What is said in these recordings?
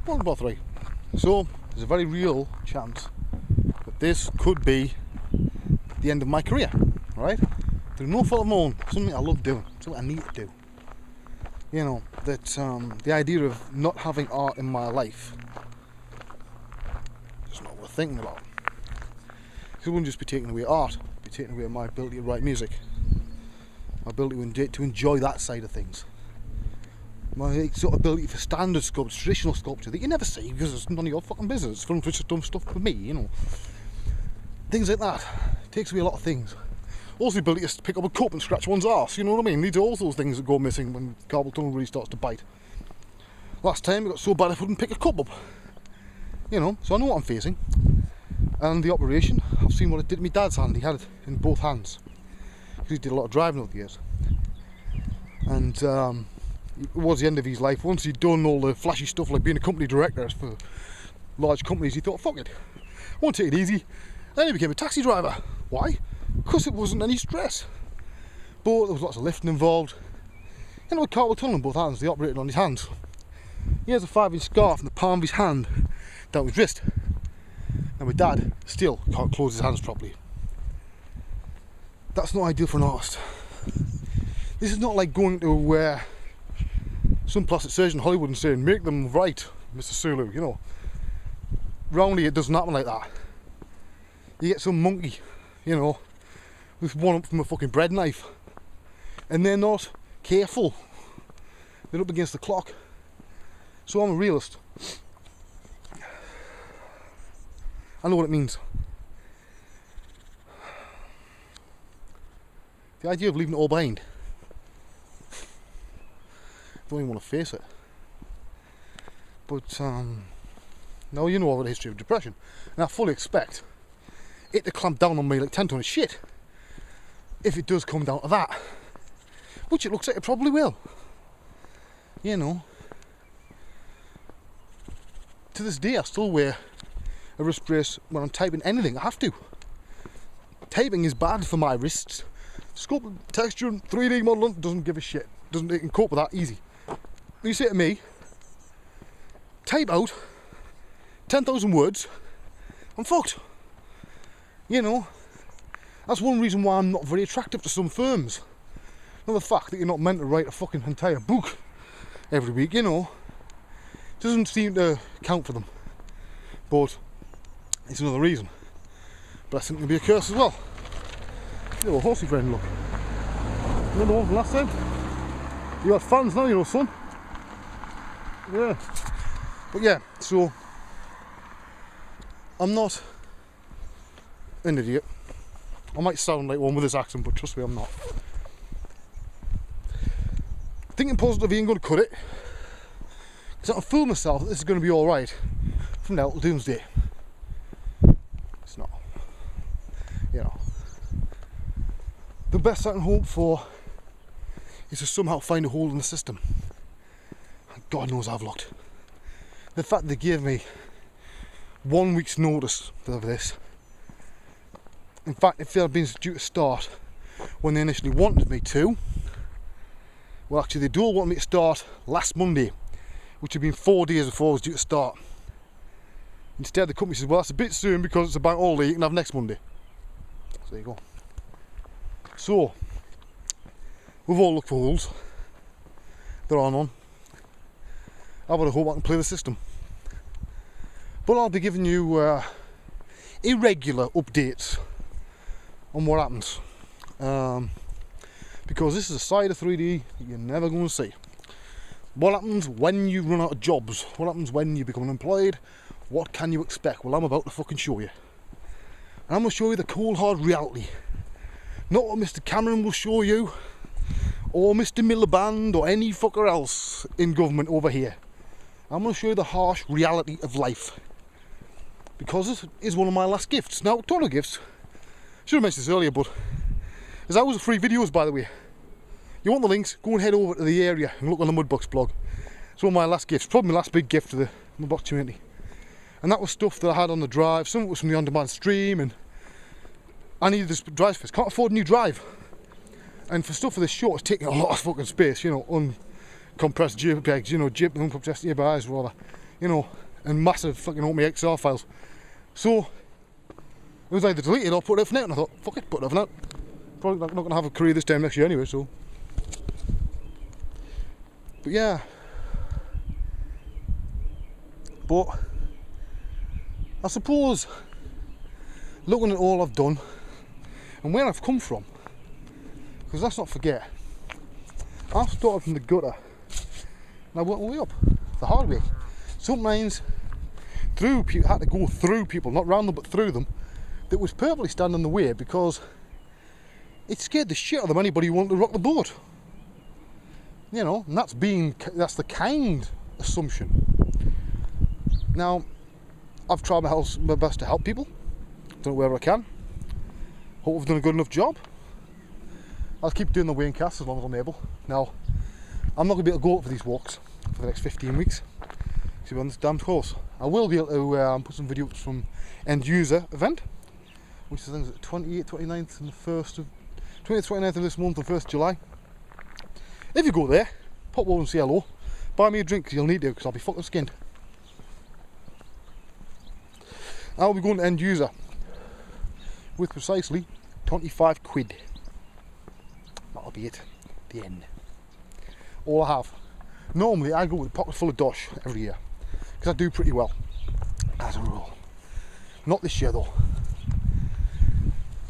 Well, about 3. So there's a very real chance that this could be the end of my career, right? Through no fault of my own, something I love doing, something I need to do. You know, that the idea of not having art in my life is not worth thinking about. It wouldn't just be taking away art, it would be taking away my ability to write music, my ability to enjoy that side of things, my sort of ability for standard sculpture, traditional sculpture that you never see because it's none of your fucking business. It's for just dumb stuff for me, you know. Things like that. It takes away a lot of things. Also the ability to pick up a cup and scratch one's arse, you know what I mean? These are all those things that go missing when carpal tunnel really starts to bite. Last time it got so bad I couldn't pick a cup up. You know, so I know what I'm facing. And the operation, I've seen what it did to my dad's hand. He had it in both hands. He did a lot of driving over the years. And it was the end of his life. Once he'd done all the flashy stuff like being a company director for large companies, he thought, fuck it, I won't take it easy. Then he became a taxi driver. Why? Because it wasn't any stress. But there was lots of lifting involved. And with carpal tunnel in both hands, they operated on his hands. He has a 5-inch scar from the palm of his hand down his wrist. And my dad still can't close his hands properly. That's not ideal for an artist. This is not like going to some plastic surgeon in Hollywood and saying, make them right, Mr. Sulu, you know. Round here it doesn't happen like that. You get some monkey, you know, with one up from a fucking bread knife, and they're not careful. They're up against the clock. So I'm a realist. I know what it means. The idea of leaving it all behind. I don't even want to face it. But now you know about the history of depression, and I fully expect it to clamp down on me like 10 tons of shit if it does come down to that, which it looks like it probably will. You know, to this day I still wear a wrist brace when I'm typing anything. I have to. Typing is bad for my wrists. Sculpting, texturing, 3D modelling, doesn't give a shit. It can cope with that easy. You say to me, type out 10,000 words, I'm fucked. You know, that's one reason why I'm not very attractive to some firms. Not the fact that you're not meant to write a fucking entire book every week, you know, doesn't seem to count for them. But it's another reason. But I think it'll be a curse as well. Little horsey friend, look. Another one from last time. You got fans now, you know, son. Yeah. But yeah, so I'm not an idiot. I might sound like one with this accent, but trust me, I'm not. Thinking positive ain't going to cut it. Because I can fool myself that this is going to be alright from now till doomsday. It's not. You know. The best I can hope for is to somehow find a hole in the system. And God knows I've looked. The fact they gave me 1 week's notice of this. In fact, if I'd been due to start when they initially wanted me to, well, actually they do want me to start last Monday, which had been 4 days before I was due to start. Instead the company says, well, that's a bit soon because it's a bank holiday, you can have next Monday. So there you go. So we've all looked for holes. There are none. I've got to hope I can play the system. But I'll be giving you irregular updates on what happens. Because this is a side of 3D that you're never going to see. What happens when you run out of jobs? What happens when you become unemployed? What can you expect? Well, I'm about to fucking show you. And I'm going to show you the cold hard reality. Not what Mr. Cameron will show you, or Mr. Miliband, or any fucker else in government over here. I'm going to show you the harsh reality of life. Because this is one of my last gifts. Now, total gifts. Should have mentioned this earlier, but there's always free videos, by the way. You want the links? Go and head over to the area and look on the Mudbox blog. It's one of my last gifts, probably my last big gift to the Mudbox community. And that was stuff that I had on the drive. Some of it was from the on-demand stream, and I needed this drive space. Can't afford a new drive. And for stuff for this short, it's taking a lot of fucking space, you know, uncompressed JPEGs, you know, uncompressed ABIs or whatever. you know, and massive fucking open XR files. So it was either deleted or put it for now, and I thought, fuck it, put it for now. Probably not going to have a career this time next year anyway, so. But yeah. But I suppose, looking at all I've done and where I've come from, because let's not forget, I started from the gutter and I worked my way up the hard way. Sometimes through people, had to go through people, not round them but through them, that was purposely standing in the way because it scared the shit out of them, anybody who wanted to rock the boat. You know, and that's the kind assumption. Now, I've tried my best to help people, done it wherever I can. Hope I've done a good enough job. I'll keep doing the Waynecast as long as I'm able. Now, I'm not going to be able to go out for these walks for the next 15 weeks. See, we're on this damn course. I will be able to put some videos from end user event, which is I think the 28th, 29th and the 1st of 20th, 29th of this month and 1st of July. If you go there, pop over and say hello. Buy me a drink, because you'll need to, because I'll be fucking skinned. I'll be going to end user with precisely 25 quid. That'll be it. The end. All I have. Normally I go with a pocket full of dosh every year, because I do pretty well, as a rule. Not this year though.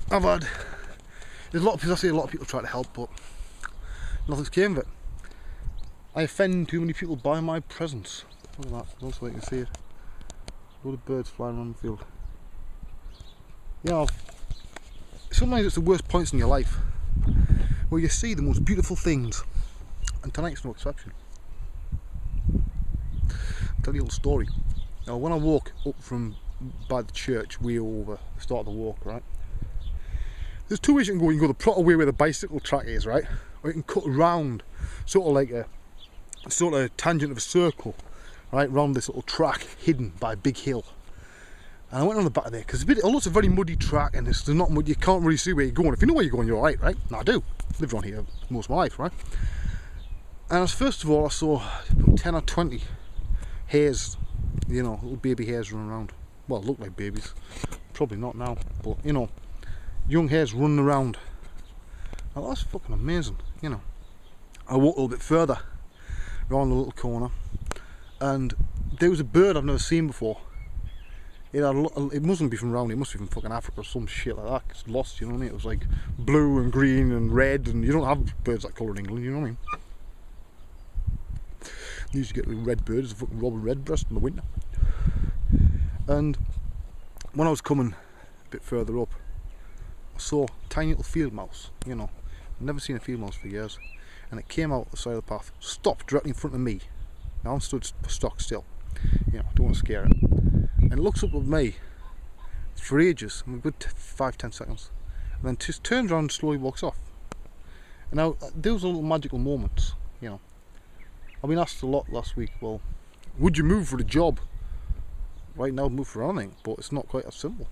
There's a lot of people, I see a lot of people try to help, but nothing's came of it. I offend too many people by my presence. Look at that, that's so you can see it. A lot of birds flying around the field. You know, sometimes it's the worst points in your life where you see the most beautiful things, and tonight's no exception. I'll tell you a little story. Now, when I walk up from by the church, way over the start of the walk, right? There's two ways you can go. You can go the proper way where the bicycle track is, right? Or you can cut around, sort of like a sort of tangent of a circle, right, round this little track hidden by a big hill. And I went on the back of there because although it's a very muddy track and there's not mud, you can't really see where you're going. If you know where you're going, you're alright, right? And I do. Lived around here most of my life, right? And first of all, I saw 10 or 20 hares, you know, little baby hares running around. Well, look like babies. Probably not now, but you know, young hares running around. Now that's fucking amazing, you know. I walked a little bit further around the little corner, and there was a bird I've never seen before. It mustn't be from around, it must be from fucking Africa or some shit like that. It's lost, you know what I mean? It was like blue and green and red, and you don't have birds that colour in England, you know what I mean? You used to get red birds, a fucking robin redbreast in the winter. And when I was coming a bit further up, I saw a tiny little field mouse, you know. I've never seen a field mouse for years. And it came out the side of the path, stopped directly in front of me. Now I'm stood stock still, you know, I don't want to scare it. And it looks up at me for ages, a good 5-10 seconds, and then just turns around and slowly walks off. And now those are little magical moments, you know. I've been asked a lot last week, well, would you move for the job? Right now, move for anything, but it's not quite as simple.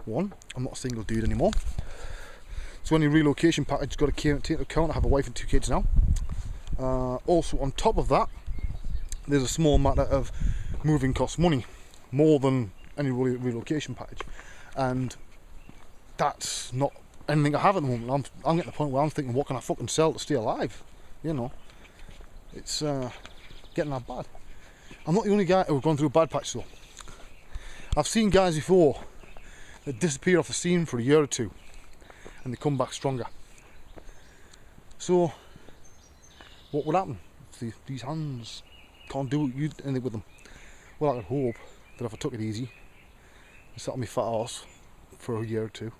One, I'm not a single dude anymore, so any relocation package got to take into account. I have a wife and 2 kids now. Also, on top of that, there's a small matter of moving costs money, more than any relocation package, and that's not anything I have at the moment. I'm getting to the point where I'm thinking, what can I fucking sell to stay alive? You know, it's getting that bad. I'm not the only guy who's gone through a bad patch though. I've seen guys before that disappear off the scene for a year or two and they come back stronger. So what would happen if these hands can't do anything with them? Well, I could hope that if I took it easy and sat on my fat arse for a year or two,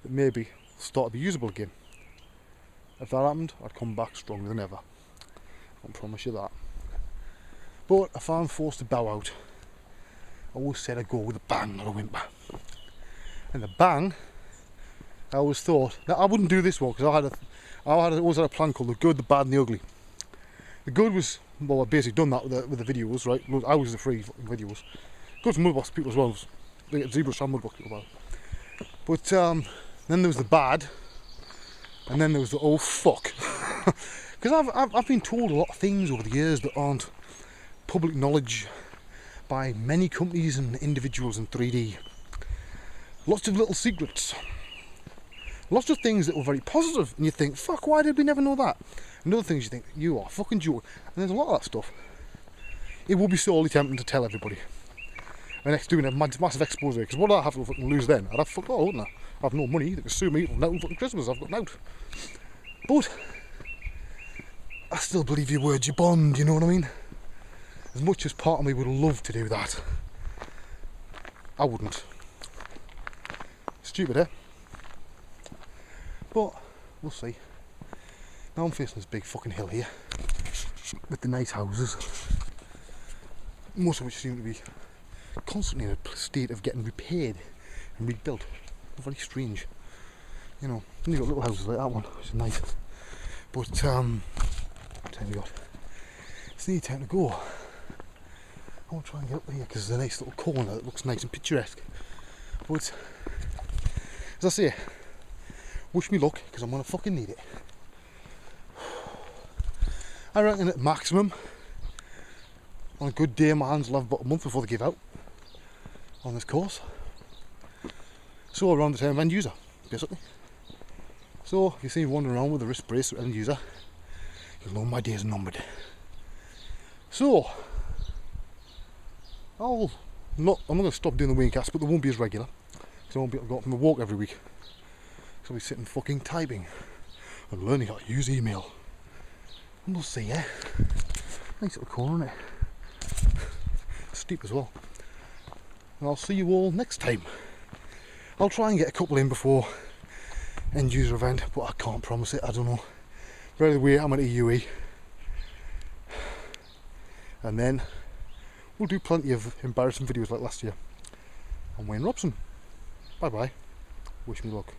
that maybe I'll start to be usable again. If that happened, I'd come back stronger than ever. I can promise you that. But if I'm forced to bow out, I always said I'd go with a bang, not a whimper. And the bang, I always thought, now I wouldn't do this one because I always had a plan called the good, the bad and the ugly. The good was, well, I've basically done that with the videos, right? I was the free videos. Good for mudbox people as well. They get ZBrush and mudbox people about. But then there was the bad, and then there was the oh fuck. Because I've been told a lot of things over the years that aren't public knowledge by many companies and individuals in 3D. Lots of little secrets. Lots of things that were very positive, and you think, fuck, why did we never know that? And other things you think, you are fucking joking. And there's a lot of that stuff. It would be sorely tempting to tell everybody. And next doing a massive expose, because what would I have to fucking lose then? I'd have fuck all, wouldn't I? I'd have no money, they could sue me now fucking Christmas, I've got out. But I still believe your word's your bond, you know what I mean? As much as part of me would love to do that, I wouldn't. Stupid, eh? But we'll see. Now I'm facing this big fucking hill here with the nice houses, most of which seem to be constantly in a state of getting repaired and rebuilt. Very strange, you know. And you've got little houses like that one, which is nice. But what time we got? It's nearly time to go. I want to try and get up here because there's a nice little corner that looks nice and picturesque. But as I say, wish me luck because I'm gonna fucking need it. I reckon at maximum, on a good day, my hands will have about a month before they give out on this course. So around the time of end user, basically. So if you see me wandering around with a wrist brace at end user, you'll know my days are numbered. So I'm not going to stop doing the Waynecast, but they won't be as regular because I won't be able to go out for my walk every week. So I'll be sitting fucking typing and learning how to use email. And we'll see, eh? Nice little corner, isn't it? Steep as well. And I'll see you all next time. I'll try and get a couple in before end user event, but I can't promise it, I don't know. By the way, I'm at EUE. And then we'll do plenty of embarrassing videos like last year. I'm Wayne Robson. Bye bye. Wish me luck.